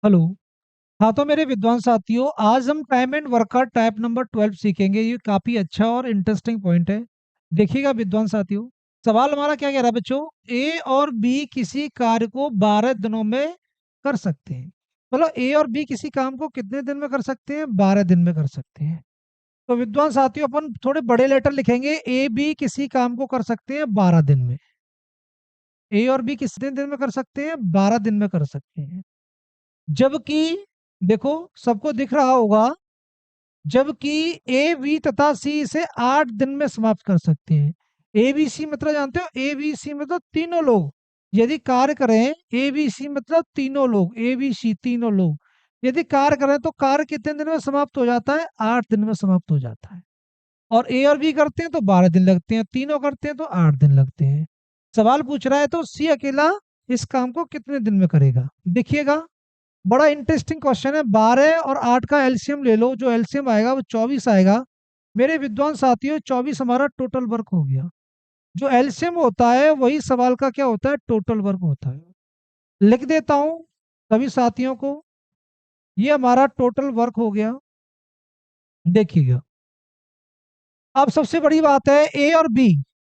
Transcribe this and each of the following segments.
Hello. हाँ, तो मेरे विद्वान साथियों, आज हम time and worker type number 12 सीखेंगे। ये काफी अच्छा और इंटरेस्टिंग पॉइंट है। देखिएगा विद्वान साथियों, सवाल हमारा क्या कह रहा है बच्चों। ए और बी किसी कार्य को 12 दिनों में कर सकते हैं। मतलब ए और बी किसी काम को कितने दिन में कर सकते हैं? 12 दिन में कर सकते हैं। तो विद्वान साथियों, अपन थोड़े बड़े लेटर लिखेंगे। ए बी किसी काम को कर सकते हैं 12 दिन में। ए और बी कितने दिन में कर सकते हैं? 12 दिन में कर सकते हैं। जबकि देखो, सबको दिख रहा होगा, जबकि ए बी तथा सी इसे 8 दिन में समाप्त कर सकते हैं। ए बी सी मतलब जानते हो? ए बी सी मतलब तीनों लोग यदि कार्य करें, ए बी सी मतलब तीनों लोग, ए बी सी तीनों लोग यदि कार्य करें तो कार्य कितने दिन में समाप्त हो जाता है? 8 दिन में समाप्त हो जाता है। और ए और बी करते हैं तो 12 दिन लगते हैं, तीनों करते हैं तो 8 दिन लगते हैं। सवाल पूछ रहा है तो सी अकेला इस काम को कितने दिन में करेगा? देखिएगा, बड़ा इंटरेस्टिंग क्वेश्चन है। 12 और 8 का एलसीएम ले लो, जो एलसीएम आएगा वो 24 आएगा। मेरे विद्वान साथियों, 24 हमारा टोटल वर्क हो गया। जो एलसीएम होता है वही सवाल का क्या होता है? टोटल वर्क होता है। लिख देता हूं सभी साथियों को, ये हमारा टोटल वर्क हो गया। देखिएगा, अब सबसे बड़ी बात है, ए और बी,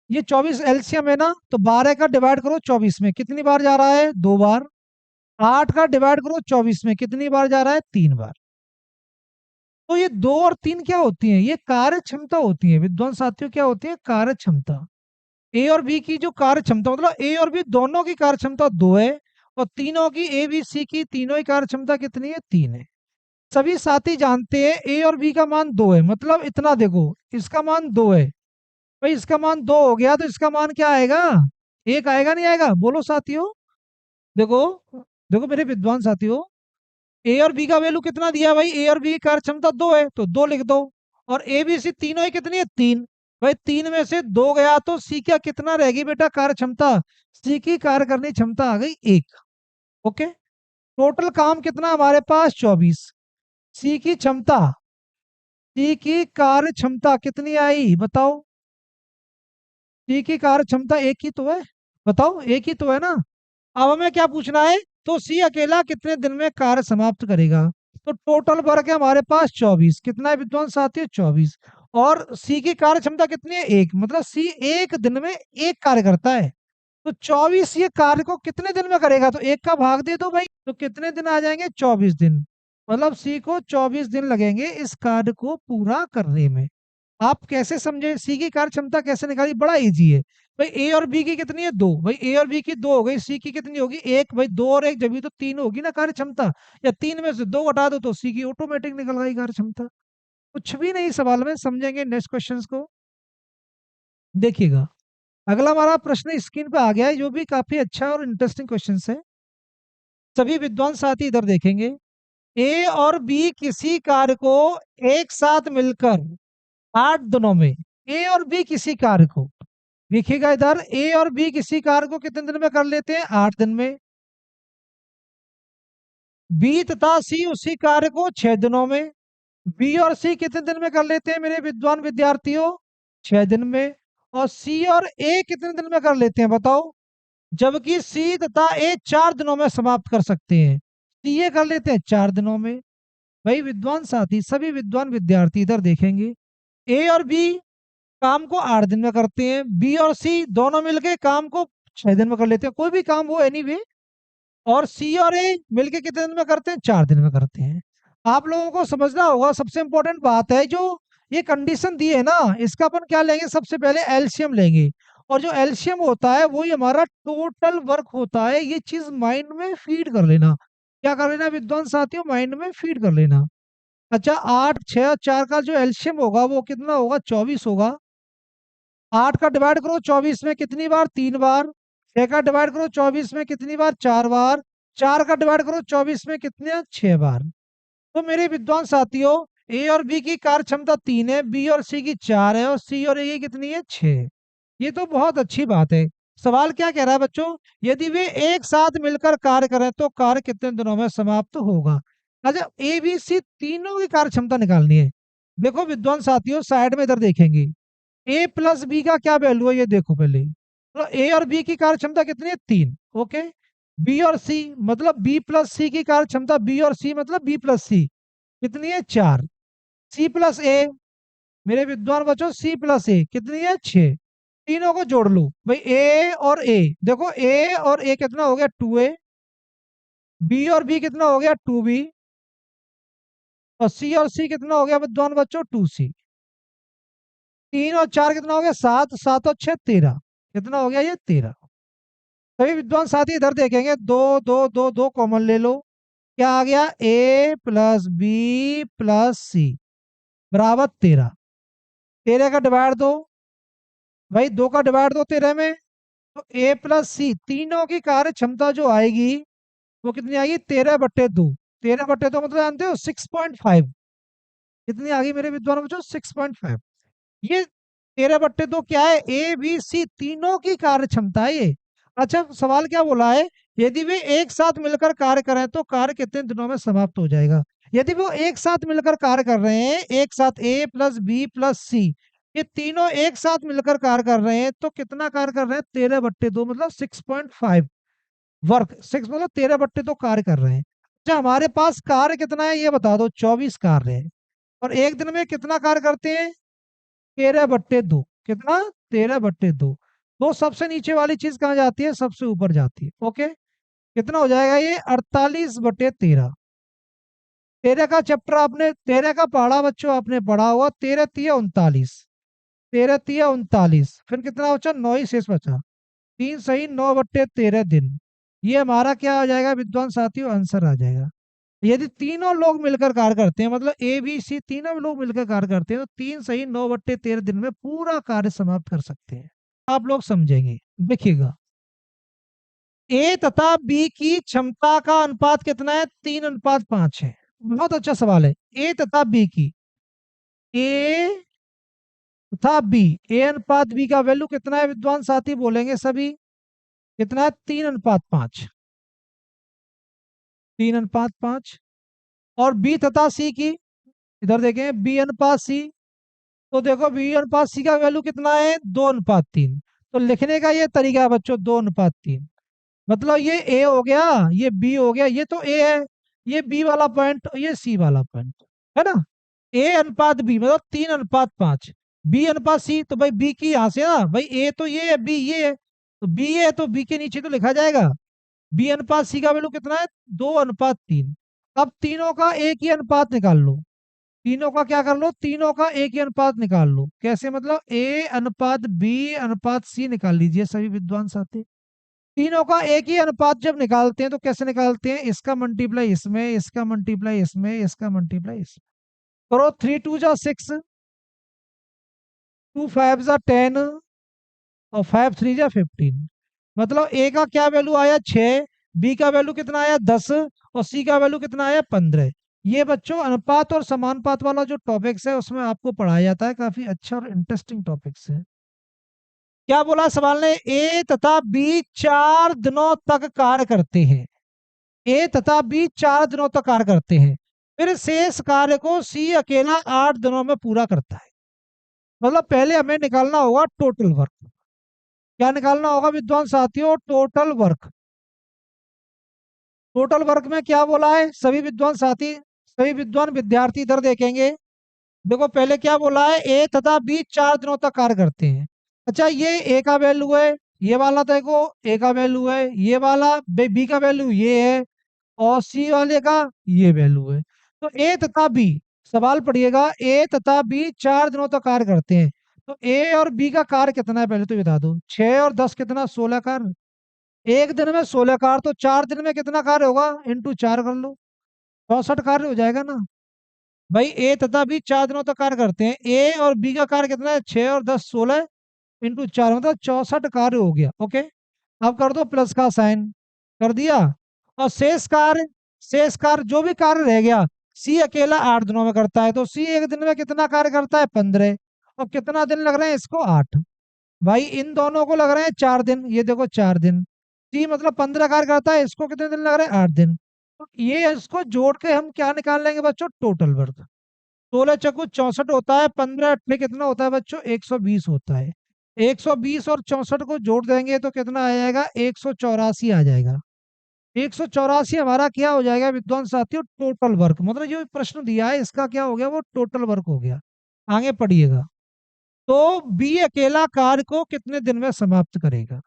ये 24 एलसीएम है ना, तो 12 का डिवाइड करो 24 में, कितनी बार जा रहा है? 2 बार। 8 का डिवाइड करो 24 में, कितनी बार जा रहा है? 3 बार। तो ये 2 और 3 क्या होती हैं? ये कार्य क्षमता होती है विद्वान साथियों। क्या होती है? कार्य क्षमता। ए और बी की जो कार्य क्षमता, मतलब ए और बी दोनों की कार्य क्षमता 2 है, और तीनों की, ए बी सी की तीनों की कार्य क्षमता कितनी है? 3 है। सभी साथी जानते हैं ए और बी का मान 2 है, मतलब इतना देखो, इसका मान 2 है। भाई इसका मान 2 हो गया तो इसका मान क्या आएगा? 1 आएगा, नहीं आएगा? बोलो साथियों। देखो, देखो मेरे विद्वान साथियों, ए और बी का वैल्यू कितना दिया भाई? ए और बी की कार्य क्षमता 2 है तो 2 लिख दो। और ए बी सी तीनों ही कितनी है? 3। भाई 3 में से 2 गया तो सी क्या कितना रहेगी बेटा? कार्य क्षमता। सी की कार्य करने क्षमता आ गई 1। ओके। टोटल काम कितना हमारे पास? 24। सी की क्षमता, सी की कार्य क्षमता कितनी आई बताओ? सी की कार्य क्षमता एक ही तो है। बताओ, एक ही तो है ना। अब हमें क्या पूछना है? तो सी अकेला कितने दिन में कार्य समाप्त करेगा? तो टोटल वर्क है हमारे पास 24। कितना है विद्वान साथी? 24। और सी की कार्य क्षमता कितनी है? 1, मतलब सी 1 दिन में एक कार्य करता है। तो 24 ये कार्य को कितने दिन में करेगा? तो 1 का भाग दे दो भाई, तो कितने दिन आ जाएंगे? 24 दिन। मतलब सी को 24 दिन लगेंगे इस कार्य को पूरा करने में। आप कैसे समझे? सी की कार्य क्षमता कैसे निकाली? बड़ा इजी है। भाई ए और बी की कितनी है? 2। भाई ए और बी की 2 हो गई, सी की कितनी होगी? 1। भाई 2 और 1 जब भी तो 3 होगी ना कार्य क्षमता। या 3 में से 2 घटा दो तो सी की ऑटोमेटिक निकल गई कार्य क्षमता। कुछ भी नहीं सवाल में, समझेंगे नेक्स्ट क्वेश्चन को। देखिएगा, अगला हमारा प्रश्न स्क्रीन पे आ गया है, जो भी काफी अच्छा और इंटरेस्टिंग क्वेश्चन है। सभी विद्वान साथी इधर देखेंगे। ए और बी किसी कार्य को एक साथ मिलकर 8 दिनों में, ए और बी किसी कार्य को, देखिएगा इधर, ए और बी किसी कार्य को कितने दिन में कर लेते हैं? 8 दिन में। बी तथा सी उसी कार्य को 6 दिनों में। बी और सी कितने दिन में कर लेते हैं मेरे विद्वान विद्यार्थियों? 6 दिन में। और सी और ए कितने दिन में कर लेते हैं बताओ? जबकि सी तथा ए 4 दिनों में समाप्त कर सकते हैं, सी ए कर लेते हैं 4 दिनों में। भाई विद्वान साथी, सभी विद्वान विद्यार्थी इधर देखेंगे। ए और बी काम को 8 दिन में करते हैं, बी और सी दोनों मिलके काम को 6 दिन में कर लेते हैं, कोई भी काम हो एनीवे। और सी और ए मिलके कितने दिन में करते हैं? 4 दिन में करते हैं। आप लोगों को समझना होगा, सबसे इंपॉर्टेंट बात है, जो ये कंडीशन दी है ना, इसका अपन क्या लेंगे? सबसे पहले एलसीएम लेंगे। और जो एलसीएम होता है वही हमारा टोटल वर्क होता है। ये चीज माइंड में फीड कर लेना। क्या कर लेना विद्वान साथियों? माइंड में फीड कर लेना। अच्छा, 8, 6 और 4 का जो एलसीएम होगा वो कितना होगा? 24 होगा। 8 का डिवाइड करो 24 में, कितनी बार? 3 बार। 6 का डिवाइड करो 24 में, कितनी बार? 4 बार। 4 का डिवाइड करो 24 में, कितने? 6 बार। तो मेरे विद्वान साथियों, ए और बी की कार्य क्षमता 3 है, बी और सी की 4 है, और सी और ए की कितनी है? 6। ये तो बहुत अच्छी बात है। सवाल क्या कह रहा है बच्चों? यदि वे एक साथ मिलकर कार्य करें तो कार्य कितने दिनों में समाप्त होगा? अच्छा, ए बी सी तीनों की कार्य क्षमता निकालनी है। देखो विद्वान साथियों, साइड में इधर देखेंगे, ए प्लस बी का क्या वैल्यू है ये देखो पहले। तो ए और बी की कार्य क्षमता कितनी है? 3। ओके। बी और सी, मतलब बी प्लस सी की कार्य क्षमता, बी और सी मतलब बी प्लस सी कितनी है 4, सी प्लस ए, मेरे विद्वान बच्चों सी प्लस ए कितनी है 6, तीनों को जोड़ लो भाई, ए और ए, देखो ए और ए कितना हो गया 2a, बी और बी कितना हो गया 2b, और सी और सी कितना हो गया विद्वान बच्चों 2c, 3 और 4 कितना हो गया 7, 7 और 6 13, कितना हो गया ये 13। सभी विद्वान साथी इधर देखेंगे, दो दो दो दो कॉमन ले लो, क्या आ गया ए प्लस बी प्लस सी बराबर 13, 13 का डिवाइड दो भाई, 2 का डिवाइड दो 13 में, तो ए प्लस सी तीनों की कार्य क्षमता जो आएगी वो कितनी आएगी 13/2, 13/2 मतलब जानते हो 6.5, कितनी आ गई मेरे विद्वान बच्चों 6.5। ये 13/2 क्या है, ए बी सी तीनों की कार्य क्षमता है ये। अच्छा सवाल क्या बोला है, यदि वे एक साथ मिलकर कार्य करें तो कार्य कितने दिनों में समाप्त हो जाएगा। यदि वो एक साथ मिलकर कार्य कर रहे हैं, एक साथ ए प्लस बी प्लस सी, ये तीनों एक साथ मिलकर कार्य कर रहे हैं तो कितना कार्य कर रहे हैं 13/2 मतलब 6.5 वर्क, 6 मतलब 13/2 कार्य कर रहे हैं। अच्छा हमारे पास कार्य कितना है ये बता दो, 24 कार्य है, और एक दिन में कितना कार्य करते हैं 13/2, कितना 13/2, तो सबसे नीचे वाली चीज कहाँ जाती है, सबसे ऊपर जाती है। ओके, कितना हो जाएगा ये 48/13, 13 का चैप्टर आपने 13 का पढ़ा बच्चों, आपने पढ़ा हुआ 13 × 3 = 39, 13 × 3 = 39, फिर कितना बचा 9 ही शेष बचा, 3 सही 9/13 दिन, ये हमारा क्या आ जाएगा विद्वान साथियों आंसर आ जाएगा। यदि तीनों लोग मिलकर कार्य करते हैं, मतलब ए बी सी तीनों लोग मिलकर कार्य करते हैं, तो 3 सही 9/13 दिन में पूरा कार्य समाप्त कर सकते हैं। आप लोग समझेंगे, देखिएगा ए तथा बी की क्षमता का अनुपात कितना है 3:5 है। बहुत अच्छा सवाल है, ए तथा बी की, ए तथा बी, ए अनुपात बी का वैल्यू कितना है विद्वान साथी बोलेंगे सभी, कितना है 3:5, 3:5। और बी तथा सी की, इधर देखें बी अनुपात सी, तो देखो बी अनुपात सी का वैल्यू कितना है 2:3, तो लिखने का ये तरीका है बच्चों 2:3, मतलब ये ए हो गया, ये बी हो गया, ये तो ए है, ये बी वाला पॉइंट, ये सी वाला पॉइंट, है ना। ए अनुपात बी मतलब 3:5, बी अनुपात सी, तो भाई बी की यहां से ना भाई, ए तो ये है बी ये है, तो बी है तो बी के नीचे तो लिखा जाएगा, बी अनुपात सी का वैल्यू कितना है 2:3। अब तीनों का एक ही अनुपात निकाल लो, तीनों का क्या कर लो, तीनों का एक ही अनुपात निकाल लो, कैसे मतलब ए अनुपात बी अनुपात सी निकाल लीजिए सभी विद्वान साथी। तीनों का एक ही अनुपात जब निकालते हैं तो कैसे निकालते हैं, इसका मल्टीप्लाई इसमें, इसका मल्टीप्लाई इसमें, इसका मल्टीप्लाई इसमें, करो 3 × 2 = 6, 2 × 5 = 10, और 5 × 3 = 15, मतलब ए का क्या वैल्यू आया 6, बी का वैल्यू कितना आया 10, और सी का वैल्यू कितना आया 15। ये बच्चों अनुपात और समानुपात वाला जो टॉपिक्स है उसमें आपको पढ़ाया जाता है, काफी अच्छा और इंटरेस्टिंग टॉपिक्स है। क्या बोला सवाल ने, ए तथा बी 4 दिनों तक कार्य करते हैं, ए तथा बी 4 दिनों तक कार्य करते हैं, फिर शेष कार्य को सी अकेला 8 दिनों में पूरा करता है। मतलब पहले हमें निकालना होगा टोटल वर्क, क्या निकालना होगा विद्वान साथियों, टोटल वर्क। टोटल वर्क में क्या बोला है सभी विद्वान साथी, सभी विद्वान विद्यार्थी इधर देखेंगे, देखो पहले क्या बोला है, ए तथा बी 4 दिनों तक कार्य करते हैं। अच्छा ये ए का वैल्यू है, ये वाला देखो ए का वैल्यू है, ये वाला बी का वैल्यू ये है, और सी वाले का ये वैल्यू है, तो ए तथा बी, सवाल पढ़िएगा, ए तथा बी 4 दिनों तक कार्य करते हैं, तो ए और बी का कार्य कितना है पहले तो बता दो, 6 और 10 कितना 16 कार्य, एक दिन में 16 कार्य, तो 4 दिन में कितना कार्य होगा इंटू 4 कर लो, 64 कार्य हो जाएगा ना। भाई ए तथा बी 4 दिनों तक कार्य करते हैं, ए और बी का कार्य कितना है 6 और 10 16 इंटू 4 मतलब 64 कार्य हो गया। ओके, अब कर दो प्लस का साइन, कर दिया, और शेष कार्य, शेष कार्य जो भी कार्य रह गया, सी अकेला 8 दिनों में करता है, तो सी एक दिन में कितना कार्य करता है 15, और कितना दिन लग रहे हैं इसको 8, भाई इन दोनों को लग रहे हैं 4 दिन, ये देखो 4 दिन, सी मतलब 15 कार्य करता है, इसको कितने दिन लग रहे हैं 8 दिन, तो ये इसको जोड़ के हम क्या निकाल लेंगे बच्चों टोटल वर्क, 16 × 4 = 64 होता है, 15 × 8 कितना होता है बच्चों 120 होता है, 120 और 64 को जोड़ देंगे तो कितना आ जाएगा 184 आ जाएगा। 184 हमारा क्या हो जाएगा विद्वान साथियों, टोटल वर्क, मतलब जो प्रश्न दिया है इसका क्या हो गया, वो टोटल वर्क हो गया। आगे पढ़िएगा। तो बी अकेला कार्य को कितने दिन में समाप्त करेगा?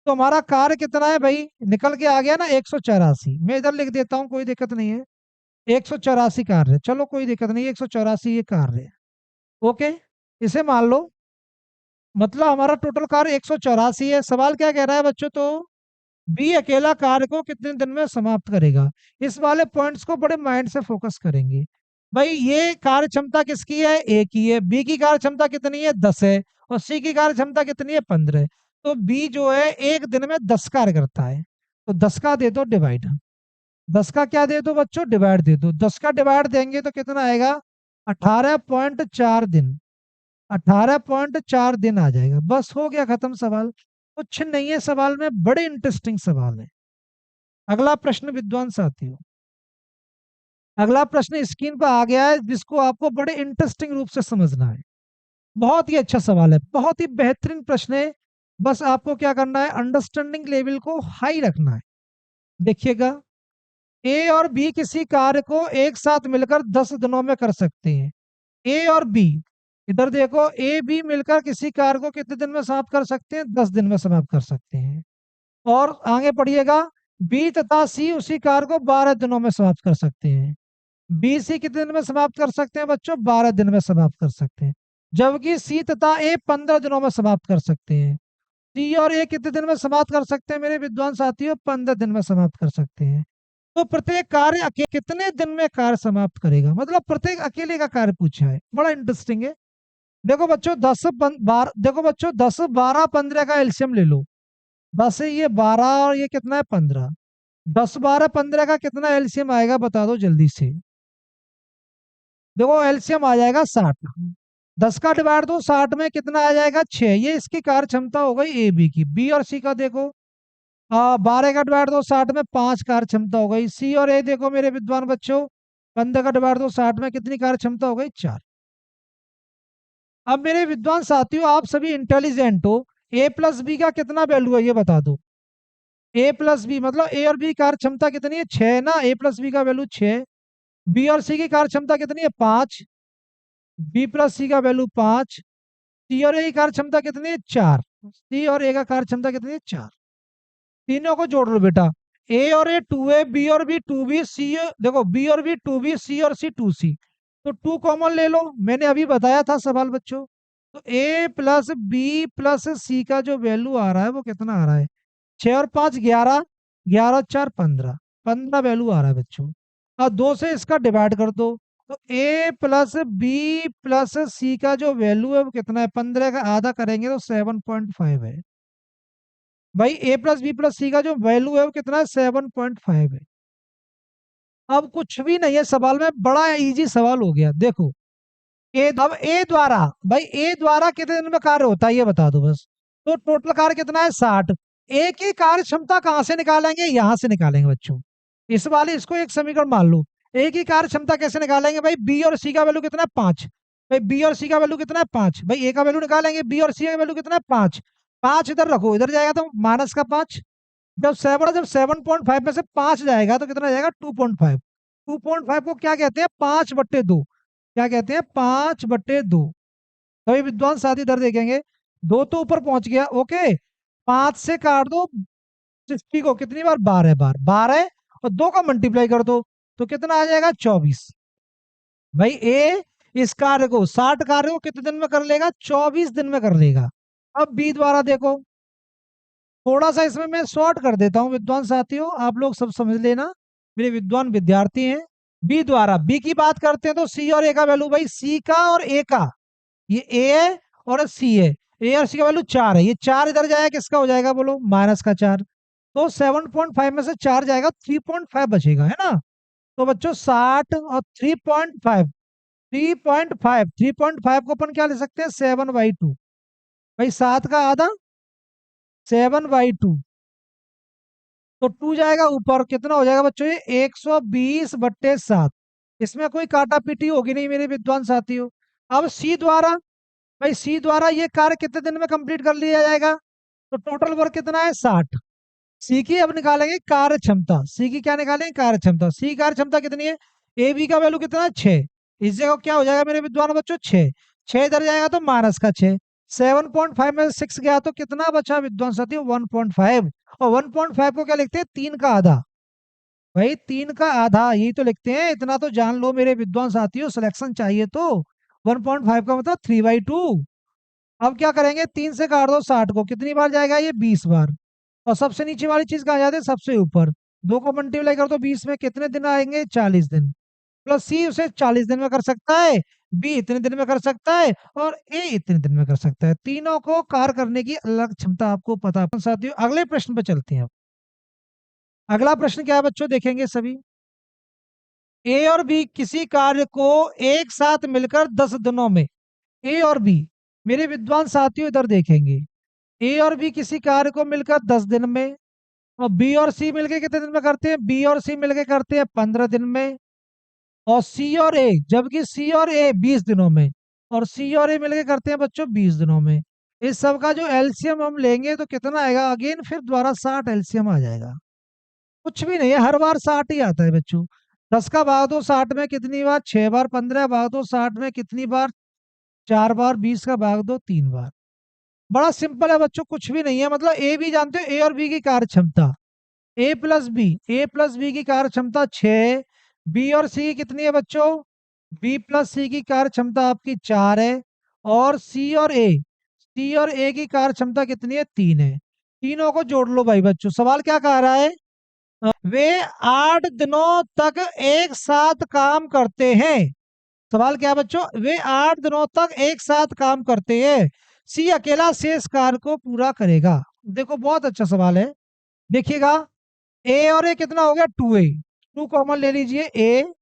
तो हमारा कार्य कितना है भाई, निकल के आ गया ना 184। मैं इधर लिख देता हूँ, कोई दिक्कत नहीं है। 184 कार्य है, चलो कोई दिक्कत नहीं, 184 ये कार्य है। ओके, इसे मान लो, मतलब हमारा टोटल कार्य 184 है। सवाल क्या कह रहा है बच्चों, तो बी अकेला कार्य को कितने दिन में समाप्त करेगा। इस वाले पॉइंट्स को बड़े माइंड से फोकस करेंगे। भाई ये कार्य क्षमता किसकी है, ए की है। बी की कार्य क्षमता कितनी है, 10 है। और सी की कार्य क्षमता कितनी है, 15 है। तो बी जो है एक दिन में 10 कार्य करता है। तो 10 का दे दो डिवाइड, 10 का क्या दे दो बच्चों, डिवाइड दे दो। 10 का डिवाइड देंगे तो कितना आएगा, 18.4 दिन। 18.4 दिन आ जाएगा। बस हो गया खत्म सवाल। कुछ नहीं है सवाल में, बड़े इंटरेस्टिंग सवाल है। अगला प्रश्न विद्वान साथियों, अगला प्रश्न स्क्रीन पर आ गया है, जिसको आपको बड़े इंटरेस्टिंग रूप से समझना है। बहुत ही अच्छा सवाल है, बहुत ही बेहतरीन प्रश्न है। बस आपको क्या करना है, अंडरस्टैंडिंग लेवल को हाई रखना है। देखिएगा, ए और बी किसी कार्य को एक साथ मिलकर 10 दिनों में कर सकते हैं। ए और बी, इधर देखो, ए बी मिलकर किसी कार्य को कितने दिन में समाप्त कर सकते हैं, 10 दिन में समाप्त कर सकते हैं। और आगे पढ़िएगा, बी तथा सी उसी कार्य को 12 दिनों में समाप्त कर सकते हैं। बी सी कितने दिन में समाप्त कर सकते हैं बच्चों, 12 दिन में समाप्त कर सकते हैं। जबकि सी तथा ए 15 दिनों में समाप्त कर सकते हैं। सी और ए कितने दिन में समाप्त कर सकते हैं मेरे विद्वान साथियों, 15 दिन में समाप्त कर सकते हैं। तो प्रत्येक कार्य कितने दिन में कार्य समाप्त करेगा, मतलब प्रत्येक अकेले का कार्य पूछा है, बड़ा इंटरेस्टिंग है। देखो बच्चों 10 12, देखो बच्चों 10 12 15 का एलसीएम ले लो। 10 है ये 12 और ये कितना है 15। 10 12 15 का कितना एलसीएम आएगा बता दो जल्दी से। देखो एलसीएम आ जाएगा 60। 10 का डिवाइड दो 60 में, कितना आ जाएगा 6। ये इसकी कार्य क्षमता हो गई ए बी की। बी और सी का देखो, 12 का डिवाइड दो 60 में, 5 कार्य क्षमता हो गई। सी और ए देखो मेरे विद्वान बच्चों, 15 का डिवाइड दो 60 में, कितनी कार्य क्षमता हो गई, 4। अब मेरे विद्वान साथियों आप सभी इंटेलिजेंट हो, ए प्लस बी का कितना वैल्यू है ये बता दो। ए प्लस बी मतलब ए और बी कार्य क्षमता कितनी है, 6 ना। ए प्लस बी का वैल्यू 6। बी और सी की कार्य क्षमता कितनी है, 5। बी प्लस सी का वैल्यू 5। सी और ए की कार्य क्षमता कितनी है, 4। सी और ए का कार्य क्षमता कितनी है, 4। तीनों को जोड़ लो बेटा, ए और ए 2 ए, बी और बी 2 बी, सी देखो बी और बी 2 बी, सी और सी 2 सी। तो 2 कॉमन ले लो, मैंने अभी बताया था सवाल बच्चों। तो ए प्लस बी प्लस सी का जो वैल्यू आ रहा है वो कितना आ रहा है, 6 और 5 11, 11 और 4 15, 15 वैल्यू आ रहा है बच्चों। और 2 से इसका डिवाइड कर दो। तो ए प्लस बी प्लस सी का जो वैल्यू है वो कितना है, 15 का आधा करेंगे तो 7.5 है। भाई ए प्लस बी प्लस सी का जो वैल्यू है वो कितना है, 7.5 है। अब कुछ भी नहीं है सवाल में, बड़ा इजी सवाल हो गया। देखो अब ए द्वारा, भाई ए द्वारा कितने दिन में कार्य होता है ये बता दो बस। तो टोटल कार्य कितना है, 60। ए की कार्य क्षमता कहां से निकालेंगे, यहां से निकालेंगे बच्चों। इस वाले इसको एक समीकरण मान लो। ए की कार्य क्षमता कैसे निकालेंगे, भाई बी और सी का वैल्यू कितना है, 5। भाई बी और सी का वैल्यू कितना है, 5। भाई ए का वैल्यू निकालेंगे, बी और सी का वैल्यू कितना है, 5। 5 इधर रखो, इधर जाएगा तो माइनस का 5। जब 7.5 में से 5 जाएगा तो कितना जाएगा, 2.5। 2.5 को क्या कहते हैं, 5/2। क्या कहते हैं, 5/2। तभी विद्वान साथी इधर देखेंगे, 2 तो ऊपर पहुंच गया। ओके, 5 से काट दो 60 को, कितनी बार, 12 बार। 12 और 2 का मल्टीप्लाई कर दो तो कितना आ जाएगा, 24। भाई ए इस कार्य को, 60 कार्य को कितने दिन में कर लेगा, 24 दिन में कर लेगा। अब बी द्वारा देखो, थोड़ा सा इसमें मैं शॉर्ट कर देता हूं विद्वान साथियों, आप लोग सब समझ लेना, मेरे विद्वान विद्यार्थी हैं। बी द्वारा, बी की बात करते हैं तो सी और ए का वैल्यू, भाई सी का और ए का, ये ए है और सी है। ए और सी का वैल्यू 4 है, ये 4 इधर जाएगा, किसका हो जाएगा बोलो, माइनस का 4। तो 7.5 में से 4 जाएगा, 3.5 बचेगा, है ना। तो बच्चों 60 और 3.5, 3.5, 3.5 को अपन क्या ले सकते हैं, 7/2। भाई 7 का आधा 7/2। तो 2 जाएगा ऊपर, कितना हो जाएगा बच्चों, ये 120/7। इसमें कोई काटा पीटी होगी नहीं मेरे विद्वान साथियों। अब सी द्वारा, भाई सी द्वारा ये कार्य कितने दिन में कंप्लीट कर लिया जाएगा, तो टोटल वर्क कितना है, 60। सी की अब निकालेंगे कार्य क्षमता। सी की क्या निकालेंगे? कार्य क्षमता। सी कार्य क्षमता कितनी है? ए बी का वैल्यू कितना है? 6। इस जगह क्या हो जाएगा मेरे विद्वान बच्चों? 6। 6 इधर जाएगा तो माइनस का 6। 7.5 में 6 गया तो कितना बचा विद्वान साथियों? 1.5। और 1.5 को क्या लिखते हैं? 3 का आधा। भाई 3 का आधा यही तो लिखते हैं। इतना तो जान लो मेरे विद्वान साथियों, सिलेक्शन चाहिए तो 1.5 का मतलब 3/2। अब क्या करेंगे? 3 से काट दो 60 को, कितनी बार जाएगा ये? 20 बार। और सबसे नीचे वाली चीज कहाँ जाती है? सबसे ऊपर। 2 को मल्टीप्लाई कर दो 20 में, कितने दिन आएंगे? 40 दिन। प्लस सी उसे 40 दिन में कर सकता है, बी इतने दिन में कर सकता है, और ए इतने दिन में कर सकता है। तीनों को कार्य करने की अलग क्षमता आपको पता है साथियों। अगले प्रश्न पे चलते हैं अब। अगला प्रश्न क्या है बच्चों? देखेंगे सभी। ए और बी किसी कार्य को एक साथ मिलकर 10 दिनों में, ए और बी, मेरे विद्वान साथियों इधर देखेंगे। ए और बी किसी कार्य को मिलकर 10 दिन में, और बी और सी मिलकर कितने दिन में करते हैं? बी और सी मिलकर करते हैं 15 दिन में। और सी और ए, जबकि सी और ए 20 दिनों में, और सी और ए मिलकर करते हैं बच्चों 20 दिनों में। इस सब का जो एलसीएम हम लेंगे तो कितना आएगा? अगेन फिर दोबारा 60 एलसीएम आ जाएगा। कुछ भी नहीं है, हर बार 60 ही आता है बच्चों। 10 का भाग दो 60 में कितनी बार? 6 बार। 15 भाग दो 60 में कितनी बार? 4 बार। 20 का भाग दो 3 बार। बड़ा सिंपल है बच्चों, कुछ भी नहीं है। मतलब ए भी जानते हो, ए और बी की कार्य क्षमता। ए प्लस बी, ए प्लस बी की कार्य क्षमता 6। बी और सी की कितनी है बच्चों? बी प्लस सी की कार्य क्षमता आपकी 4 है। और सी और ए, सी और ए की कार्य क्षमता कितनी है? 3 है। तीनों को जोड़ लो भाई बच्चों। सवाल क्या कह रहा है? वे 8 दिनों तक एक साथ काम करते हैं। सवाल क्या है बच्चों? वे 8 दिनों तक एक साथ काम करते हैं। सी अकेला शेष कार्य को पूरा करेगा। देखो बहुत अच्छा सवाल है। देखिएगा, ए और ए कितना हो गया? 2a। 2 कॉमन ले लीजिए। ए,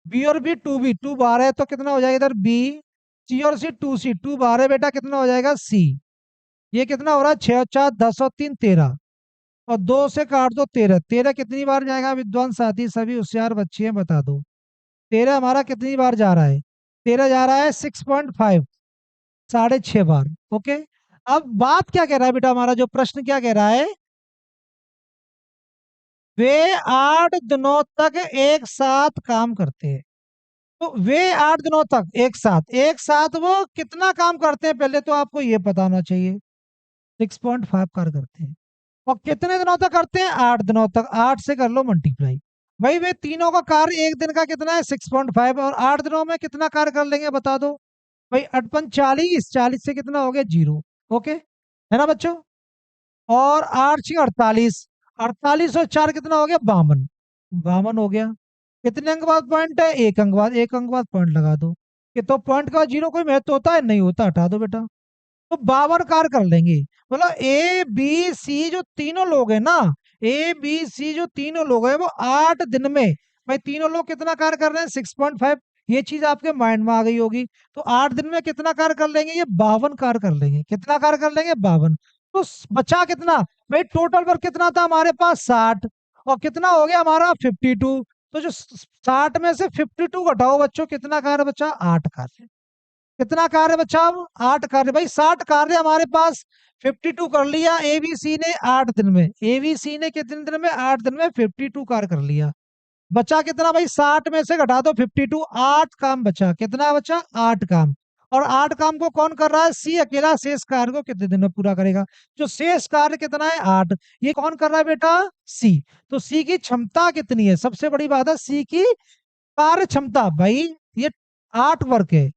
बी और बी 2b, 2 बार है तो कितना हो जाएगा इधर? बी। सी और सी 2c, 2 बार है बेटा, कितना हो जाएगा? सी। ये कितना हो रहा है? 6 और 4 10 और 3 13। और 2 से काट दो 13। 13 कितनी बार जाएगा विद्वान साथी? सभी होशियार बच्चे हैं, बता दो। 13 हमारा कितनी बार जा रहा है? 13 जा रहा है 6.5, 6.5 बार। ओके। अब बात क्या कह रहा है बेटा? हमारा जो प्रश्न क्या कह रहा है? वे 8 दिनों तक एक साथ काम करते हैं। तो वे 8 दिनों तक एक साथ, एक साथ वो कितना काम करते हैं पहले तो आपको ये पता होना चाहिए। 6.5 कार्य करते हैं। और कितने दिनों तक करते हैं? 8 दिनों तक। 8 से कर लो मल्टीप्लाई। भाई वे तीनों का कार्य एक दिन का कितना है? 6.5। और 8 दिनों में कितना कार्य कर लेंगे बता दो भाई? 8 × 40, 40 से कितना हो गया? 0। ओके है ना बच्चों? और 8 × 6 = 48। 48 और 4 कितना हो गया? 52। 52 हो गया। कितने अंक बाद पॉइंट है? एक अंक बाद। एक अंक बाद पॉइंट लगा दो। कि तो पॉइंट का 0 कोई महत्व होता है? नहीं होता, हटा दो बेटा। तो 52 कार कर लेंगे। मतलब ए बी सी जो तीनों लोग हैं ना, ए बी सी जो तीनों लोग हैं वो 8 दिन में, भाई तीनों लोग कितना कार्य कर रहे हैं? 6.5। ये चीज आपके माइंड में आ गई होगी। तो 8 दिन में कितना कार्य कर लेंगे? ये 52 कार्य कर लेंगे। कितना कार्य कर लेंगे? 52। तो बचा कितना? भाई टोटल वर्क कितना था हमारे पास? 60। और कितना हो गया हमारा? 52। तो जो 60 में से 52 घटाओ बच्चों, कितना कार्य बचा? 8 कार्य। कितना कार्य बचा? अब 8 कार्य। भाई 60 कार्य हमारे पास, 52 कर लिया एबीसी ने 8 दिन में। एबीसी ने कितने दिन में? 8 दिन में 52 कार्य कर लिया। बचा कितना भाई? 60 में से घटा दो 52, 8 काम बचा। कितना बचा? 8 काम। और 8 काम को कौन कर रहा है? सी अकेला शेष कार्य को कितने दिन में पूरा करेगा? जो शेष कार्य कितना है? 8। ये कौन कर रहा है बेटा? सी। तो सी की क्षमता कितनी है? सबसे बड़ी बात है सी की कार्य क्षमता। भाई ये 8 वर्क है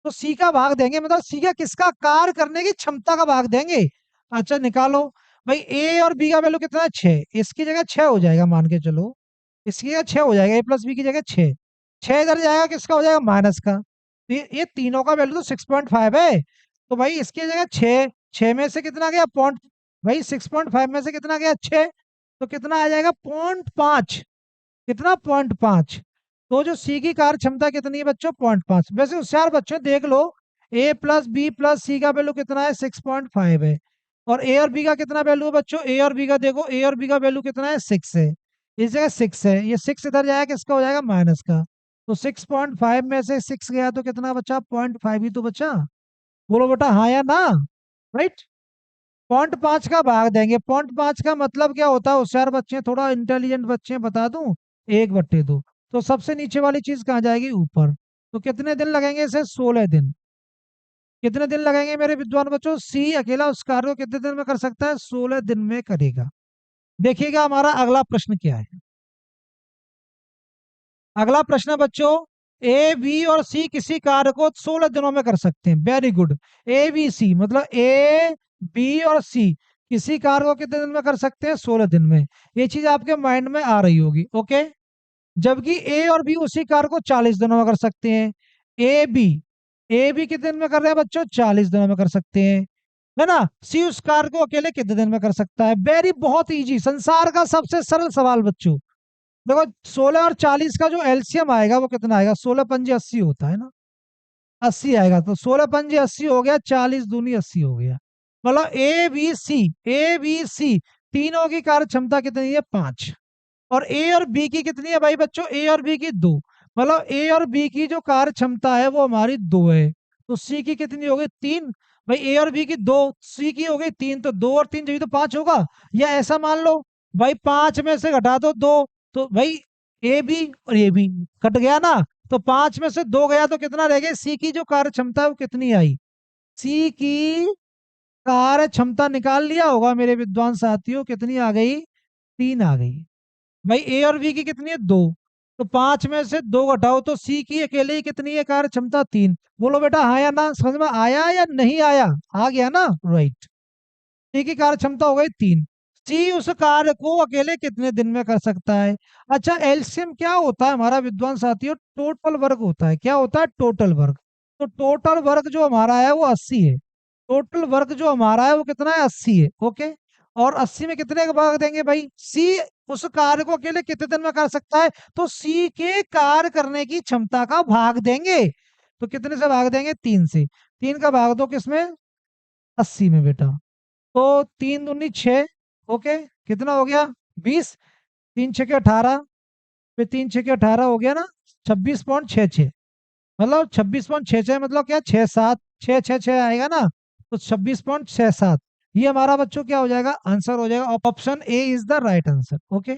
तो सी का भाग देंगे, मतलब सी का किसका? कार्य करने की क्षमता का भाग देंगे। अच्छा निकालो। भाई ए और बी का वैल्यू कितना है? 6। इसकी जगह 6 हो जाएगा, मान के चलो। इसकी जगह 6 हो जाएगा, ए प्लस बी की जगह 6। 6 इधर जाएगा, किसका हो जाएगा? माइनस का। तो ये तीनों का वैल्यू तो 6.5 है। तो भाई इसकी जगह 6, 6 में से कितना गया? पॉइंट। भाई 6.5 में से कितना गया? 6। तो कितना आ जाएगा? 0.5। कितना? 0.5। तो जो सी की कार्य क्षमता कितनी है बच्चों? 0.5। वैसे होशियार बच्चों देख लो, ए प्लस बी प्लस सी का वैल्यू कितना है? 6.5 है। और ए और बी का कितना वैल्यू है बच्चों? ए और बी का देखो, ए और बी का वैल्यू कितना है? 6 है। इस जगह 6 है, ये 6 इधर जाएगा, किसका हो जाएगा? माइनस का। तो 6.5 में से 6 गया तो कितना बचा? 0.5 ही तो बचा। बोलो बेटा हाँ या ना? राइट। 0.5 का भाग देंगे। 0.5 का मतलब क्या होता है, होशियार बच्चे हैं, थोड़ा इंटेलिजेंट बच्चे हैं, बता दूं, 1/2। तो सबसे नीचे वाली चीज कहाँ जाएगी, ऊपर। तो कितने दिन लगेंगे इसे, 16 दिन। कितने दिन लगेंगे मेरे विद्वान बच्चों, सी अकेला उस कार्य को कितने दिन में कर सकता है, 16 दिन में करेगा। देखिएगा हमारा अगला प्रश्न क्या है। अगला प्रश्न बच्चों, ए बी और सी किसी कार्य को 16 दिनों में कर सकते हैं। Very good. A B C मतलब ए बी और सी किसी कार्य को कितने दिन में कर सकते हैं, 16 दिन में। ये चीज आपके माइंड में आ रही होगी, ओके। जबकि ए और बी उसी कार्य को 40 दिनों में कर सकते हैं। ए बी कितने दिन में कर रहे हैं बच्चों, 40 दिनों में कर सकते हैं, है ना। सी उस कार्य को अकेले कितने दिन में कर सकता है। वेरी, बहुत इजी, संसार का सबसे सरल सवाल बच्चों। देखो 16 और 40 का जो एलसीएम आएगा वो कितना आएगा, 16×5 = 80 होता है ना, 80 आएगा। तो 16×5 = 80 हो गया, 40×2 = 80 हो गया। मतलब ए बी सी तीनों की कार्य क्षमता कितनी है, 5। और ए और बी की कितनी है भाई बच्चों, ए और बी की 2। मतलब ए और बी की जो कार्य क्षमता है वो हमारी 2 है। तो सी की कितनी हो गई, 3। भाई ए और बी की 2, सी की हो गई 3, तो 2 और 3 जब तो 5 होगा। या ऐसा मान लो भाई 5 में से घटा दो 2, तो भाई ए बी और ए बी कट गया ना। तो 5 में से 2 गया तो कितना रह गया, सी की जो कार्य क्षमता है वो कितनी आई, सी की कार्य क्षमता निकाल लिया होगा मेरे विद्वान साथियों, कितनी आ गई, 3 आ गई। भाई ए और बी की कितनी है, 2। तो 5 में से 2 घटाओ तो सी की अकेले ही कितनी है कार्य क्षमता, 3। बोलो बेटा हाँ या ना, समझ में आया या नहीं आया, आ गया ना, राइट। सी की कार्य क्षमता हो गई 3। सी उस कार्य को अकेले कितने दिन में कर सकता है। अच्छा, एलसीएम क्या होता है हमारा विद्वान साथियों, टोटल वर्क होता है। क्या होता है, टोटल वर्क। तो टोटल वर्क जो हमारा है वो 80 है। टोटल वर्क जो हमारा है वो कितना है, 80 है, ओके। और 80 में कितने का भाग देंगे भाई, सी उस कार्य को अकेले कितने दिन में कर सकता है, तो सी के कार्य करने की क्षमता का भाग देंगे। तो कितने से भाग देंगे, 3 से। 3 का भाग दो किसमें, 80 में बेटा। तो 3×2 = 6, ओके। कितना हो गया, 20। 3×6 = 18, फिर 3×6 = 18 हो गया ना, 26.66। मतलब 26.66 मतलब क्या, 6 7, 6 6 6 आएगा ना, तो 26.67। ये हमारा बच्चों क्या हो जाएगा, आंसर हो जाएगा। Option A is the right answer, okay.